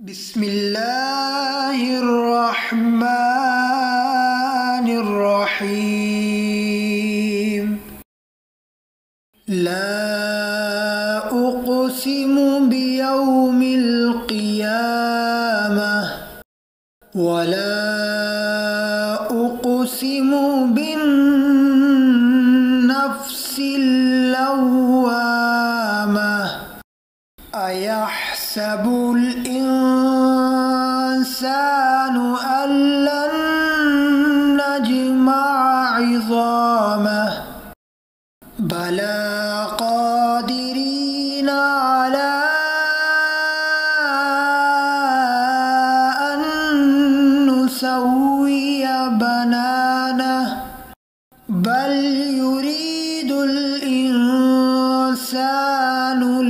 بسم الله الرحمن الرحيم. لا أقسم بيوم القيامة ولا أقسم بالنفس اللوامة. أيحسب الإنسان أن لن نجمع عظامه بلى قادرين على أن نسوي بنانه بل يريد الإنسان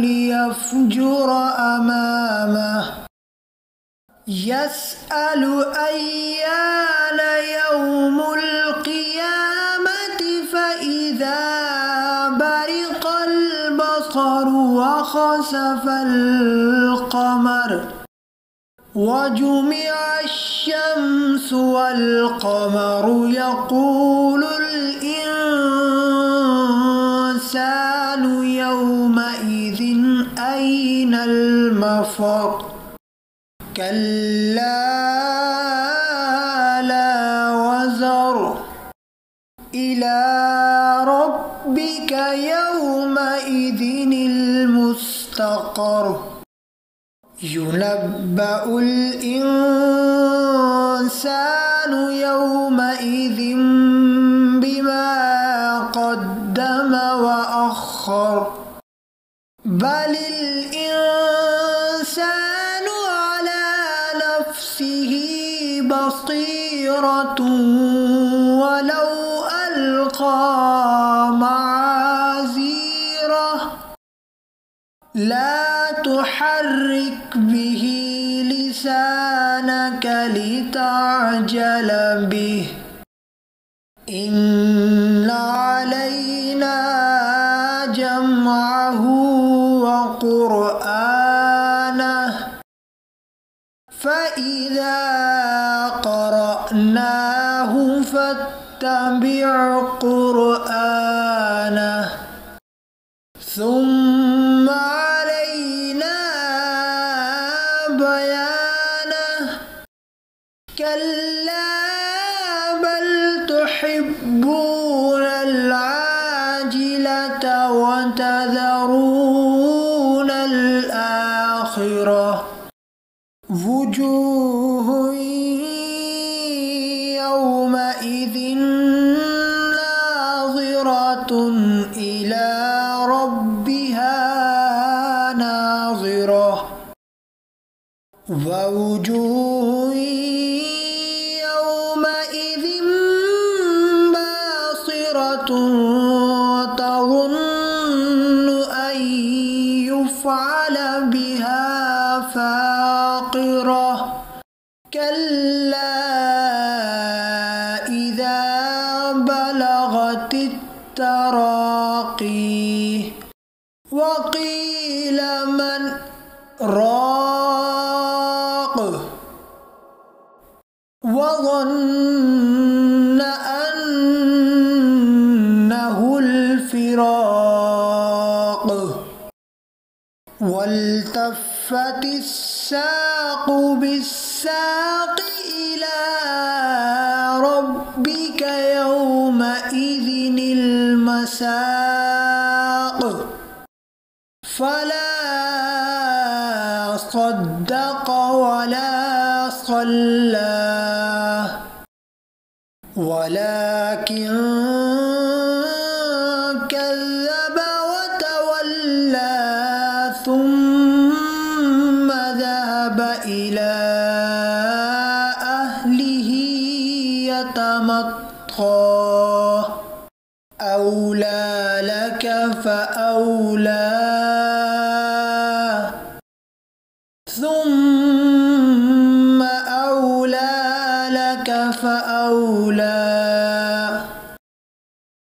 ليفجر أمامه يسأل أيان يوم القيامة فإذا برق البصر وخسف القمر وجمع الشمس والقمر يقول الإنسان يومئذ أين المفر كلا لا وزر إلى ربك يومئذ المستقر ينبأ الإنسان يومئذ بما قدم وأخر بل الإنسان على نفسه بصيرة ولو ألقى معاذيره لا تحرك به لسانك لتعجل به إن علينا جمعه وقرآنه فإذا قرأناه فاتبع قرآنه ثم علينا بيانه كلا بل تحبون العاجلة وتذرون الآخرة وجوه يومئذ ناظرة إلى ربها ناظرة ووجوه يومئذ باصرة تظن أن يفعل بها فاقرة كلا إذا بلغت التراقي وقيل من راق وظن أنه الفراق والتفت الساق بالساق إلى ربك يومئذ المساق فلا صدق ولا صلى ولكن كذب وتولى ثم ذهب إلى أهله يتمطى أولى لك فأولى ثم أولى لك فأولى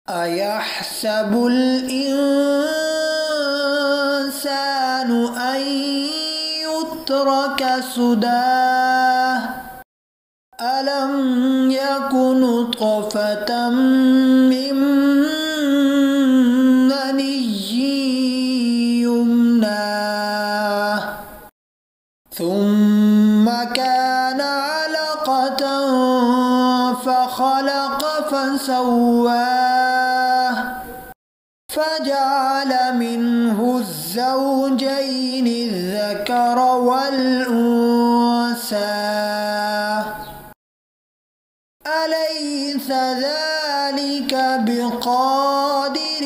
أيحسب الإنسان أن يترك فسداه ألم يك نطفة من مني يمنى ثم كان علقة فخلق فسواه فجعل منه الزوجين الذكر والأنثى أليس ذلك بقادر